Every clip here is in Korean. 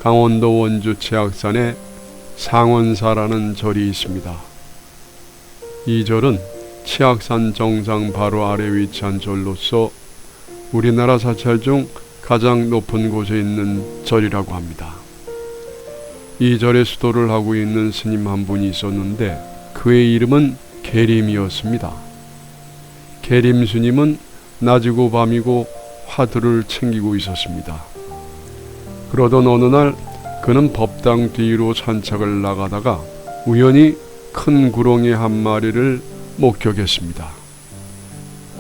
강원도 원주 치악산에 상원사라는 절이 있습니다. 이 절은 치악산 정상 바로 아래 위치한 절로서 우리나라 사찰 중 가장 높은 곳에 있는 절이라고 합니다. 이 절의 수도를 하고 있는 스님 한 분이 있었는데 그의 이름은 계림이었습니다. 계림 스님은 낮이고 밤이고 화두를 챙기고 있었습니다. 그러던 어느 날 그는 법당 뒤로 산책을 나가다가 우연히 큰 구렁이 한 마리를 목격했습니다.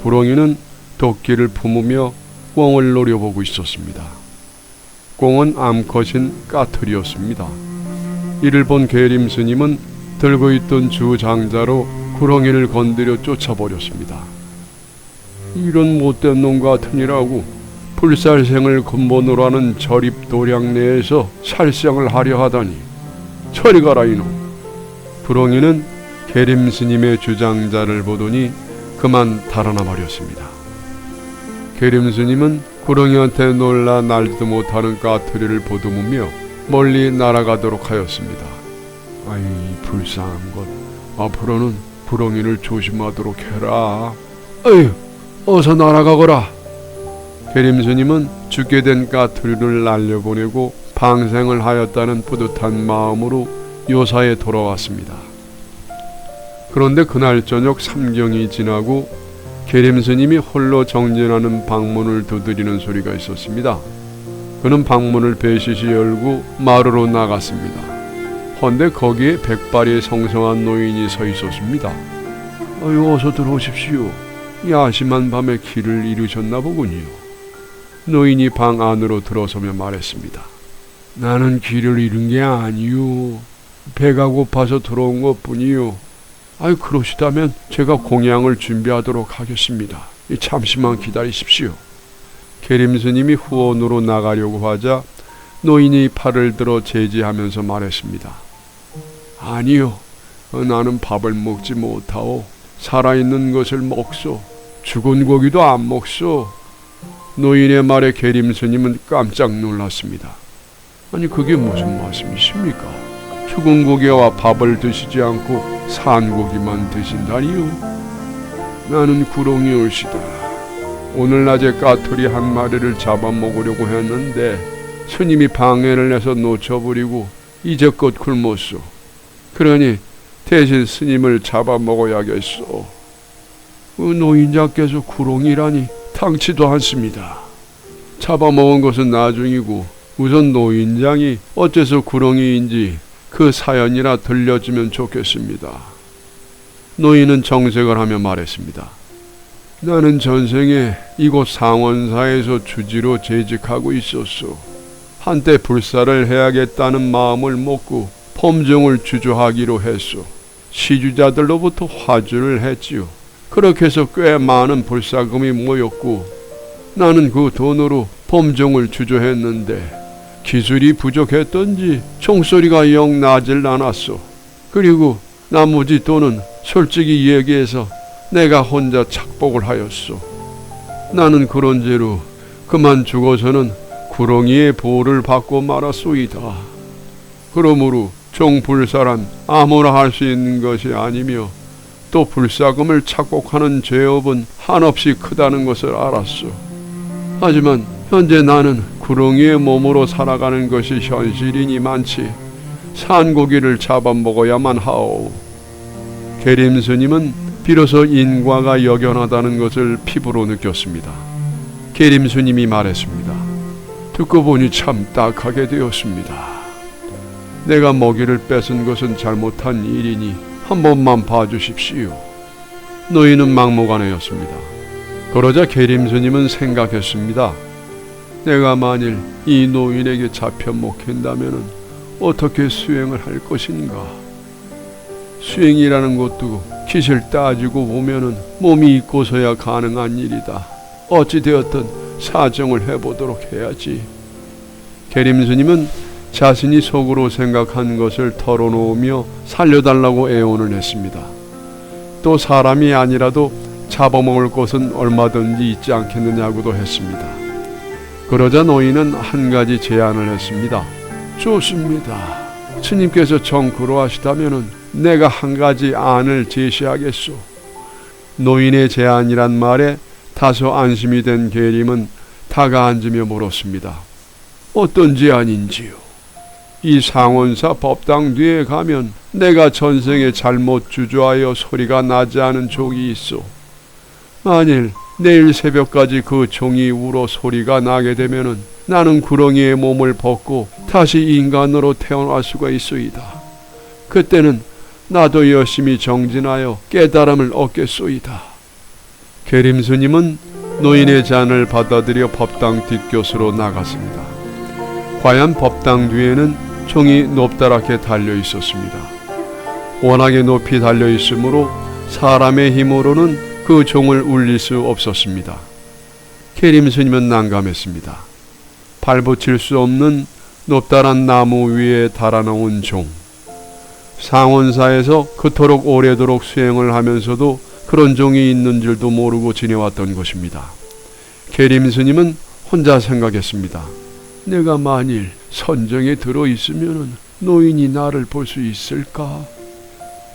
구렁이는 도끼를 품으며 꿩을 노려보고 있었습니다. 꿩은 암컷인 까틀이었습니다. 이를 본 계림 스님은 들고 있던 주장자로 구렁이를 건드려 쫓아버렸습니다. 이런 못된 놈 같으니라고 불살생을 근본으로 하는 절입 도량 내에서 살생을 하려 하다니 저리 가라 이놈. 구렁이는 계림 스님의 주장자를 보더니 그만 달아나 버렸습니다. 계림 스님은 구렁이한테 놀라 날지도 못하는 까투리를 보듬으며 멀리 날아가도록 하였습니다. 아이 불쌍한 것, 앞으로는 구렁이를 조심하도록 해라. 어휴, 어서 날아가거라. 계림 스님은 죽게 된 까투리를 날려보내고 방생을 하였다는 뿌듯한 마음으로 요사에 돌아왔습니다. 그런데 그날 저녁 삼경이 지나고 계림 스님이 홀로 정진하는 방문을 두드리는 소리가 있었습니다. 그는 방문을 배시시 열고 마루로 나갔습니다. 헌데 거기에 백발의 성성한 노인이 서 있었습니다. 어서 들어오십시오. 야심한 밤에 길을 잃으셨나 보군요. 노인이 방 안으로 들어서며 말했습니다. 나는 길을 잃은 게 아니요. 배가 고파서 들어온 것뿐이요. 그러시다면 제가 공양을 준비하도록 하겠습니다. 잠시만 기다리십시오. 계림 스님이 후원으로 나가려고 하자 노인이 팔을 들어 제지하면서 말했습니다. 아니요. 나는 밥을 먹지 못하오. 살아있는 것을 먹소. 죽은 고기도 안 먹소. 노인의 말에 계림 스님은 깜짝 놀랐습니다. 아니 그게 무슨 말씀이십니까? 죽은 고기와 밥을 드시지 않고 산 고기만 드신다니요? 나는 구렁이올시다. 오늘 낮에 까투리 한 마리를 잡아먹으려고 했는데 스님이 방해를 해서 놓쳐버리고 이제껏 굶었소. 그러니 대신 스님을 잡아먹어야겠소. 노인자께서 구렁이라니 당치도 않습니다. 잡아먹은 것은 나중이고 우선 노인장이 어째서 구렁이인지 그 사연이나 들려주면 좋겠습니다. 노인은 정색을 하며 말했습니다. 나는 전생에 이곳 상원사에서 주지로 재직하고 있었소. 한때 불사를 해야겠다는 마음을 먹고 범종을 주조하기로 했소. 시주자들로부터 화주를 했지요. 그렇게 해서 꽤 많은 불사금이 모였고 나는 그 돈으로 범종을 주조했는데 기술이 부족했던지 총소리가 영 나질 않았소. 그리고 나머지 돈은 솔직히 얘기해서 내가 혼자 착복을 하였소. 나는 그런 죄로 그만 죽어서는 구렁이의 보호를 받고 말았소이다. 그러므로 종불사란 아무나 할 수 있는 것이 아니며 또 불사금을 착복하는 죄업은 한없이 크다는 것을 알았소. 하지만 현재 나는 구렁이의 몸으로 살아가는 것이 현실이니만치 산고기를 잡아먹어야만 하오. 계림 스님은 비로소 인과가 역연하다는 것을 피부로 느꼈습니다. 계림 스님이 말했습니다. 듣고 보니 참 딱하게 되었습니다. 내가 먹이를 뺏은 것은 잘못한 일이니 한 번만 봐주십시오. 노인은 막무가내였습니다. 그러자 계림 스님은 생각했습니다. 내가 만일 이 노인에게 잡혀 먹힌다면 어떻게 수행을 할 것인가? 수행이라는 것도 기실 따지고 보면은 몸이 있고서야 가능한 일이다. 어찌되었든 사정을 해보도록 해야지. 계림 스님은 자신이 속으로 생각한 것을 털어놓으며 살려달라고 애원을 했습니다. 또 사람이 아니라도 잡아먹을 것은 얼마든지 있지 않겠느냐고도 했습니다. 그러자 노인은 한 가지 제안을 했습니다. 좋습니다. 스님께서 정 그러하시다면은 내가 한 가지 안을 제시하겠소. 노인의 제안이란 말에 다소 안심이 된 계림은 다가앉으며 물었습니다. 어떤 제안인지요? 이 상원사 법당 뒤에 가면 내가 전생에 잘못 주저하여 소리가 나지 않은 종이 있어. 만일 내일 새벽까지 그 종이 울어 소리가 나게 되면은 나는 구렁이의 몸을 벗고 다시 인간으로 태어날 수가 있소이다. 그때는 나도 열심히 정진하여 깨달음을 얻겠소이다. 계림스님은 노인의 제안을 받아들여 법당 뒷교수로 나갔습니다. 과연 법당 뒤에는 종이 높다랗게 달려 있었습니다. 워낙에 높이 달려 있으므로 사람의 힘으로는 그 종을 울릴 수 없었습니다. 계림스님은 난감했습니다. 발붙일 수 없는 높다란 나무 위에 달아놓은 종. 상원사에서 그토록 오래도록 수행을 하면서도 그런 종이 있는 줄도 모르고 지내왔던 것입니다. 계림스님은 혼자 생각했습니다. 내가 만일 선정에 들어있으면 노인이 나를 볼 수 있을까?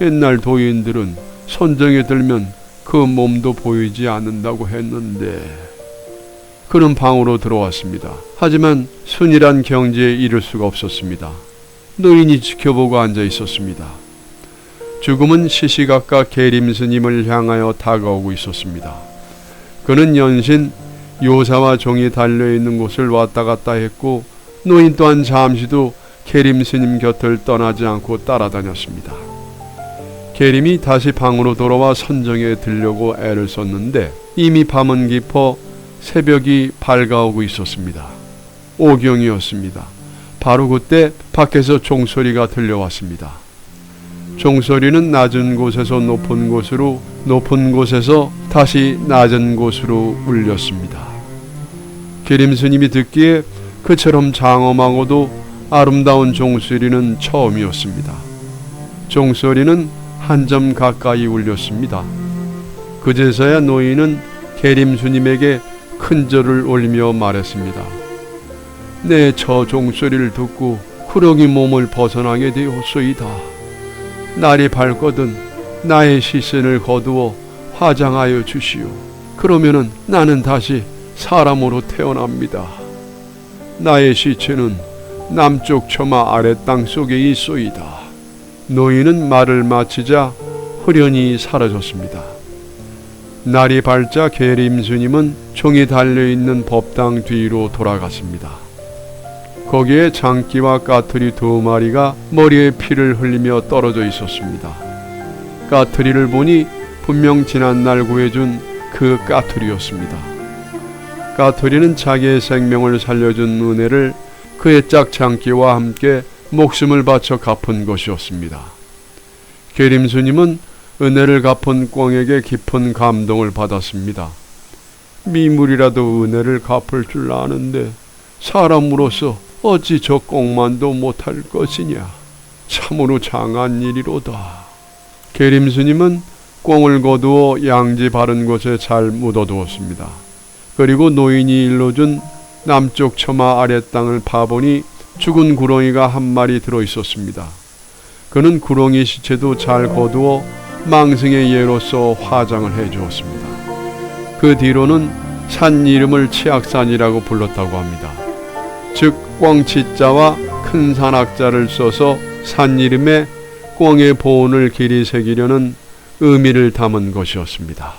옛날 도인들은 선정에 들면 그 몸도 보이지 않는다고 했는데. 그는 방으로 들어왔습니다. 하지만 순이란 경지에 이를 수가 없었습니다. 노인이 지켜보고 앉아 있었습니다. 죽음은 시시각각 계림스님을 향하여 다가오고 있었습니다. 그는 연신 요사와 종이 달려있는 곳을 왔다 갔다 했고 노인 또한 잠시도 계림스님 곁을 떠나지 않고 따라다녔습니다. 계림이 다시 방으로 돌아와 선정에 들려고 애를 썼는데 이미 밤은 깊어 새벽이 밝아오고 있었습니다. 오경이었습니다. 바로 그때 밖에서 종소리가 들려왔습니다. 종소리는 낮은 곳에서 높은 곳으로, 높은 곳에서 다시 낮은 곳으로 울렸습니다. 계림스님이 듣기에 그처럼 장엄하고도 아름다운 종소리는 처음이었습니다. 종소리는 한 점 가까이 울렸습니다. 그제서야 노인은 계림스님에게 큰 절을 올리며 말했습니다. 내 저 종소리를 듣고 구렁이 몸을 벗어나게 되었소이다. 날이 밝거든 나의 시신을 거두어 화장하여 주시오. 그러면은 나는 다시 사람으로 태어납니다. 나의 시체는 남쪽 처마 아래 땅 속에 있소이다. 노인은 말을 마치자 홀연히 사라졌습니다. 날이 밝자 계림스님은 종이 달려있는 법당 뒤로 돌아갔습니다. 거기에 장기와 까투리 두 마리가 머리에 피를 흘리며 떨어져 있었습니다. 까투리를 보니 분명 지난날 구해준 그 까투리였습니다. 까투리는 자기의 생명을 살려준 은혜를 그의 짝장기와 함께 목숨을 바쳐 갚은 것이었습니다. 계림스님은 은혜를 갚은 꿩에게 깊은 감동을 받았습니다. 미물이라도 은혜를 갚을 줄 아는데 사람으로서 어찌 저 꿩만도 못할 것이냐. 참으로 장한 일이로다. 계림스님은 꿩을 거두어 양지 바른 곳에 잘 묻어두었습니다. 그리고 노인이 일러준 남쪽 처마 아래 땅을 파보니 죽은 구렁이가 한 마리 들어있었습니다. 그는 구렁이 시체도 잘 거두어 망승의 예로서 화장을 해주었습니다. 그 뒤로는 산 이름을 치악산이라고 불렀다고 합니다. 즉 꿩치자와 큰 산악자를 써서 산 이름에 꿩의 보온을 길이 새기려는 의미를 담은 것이었습니다.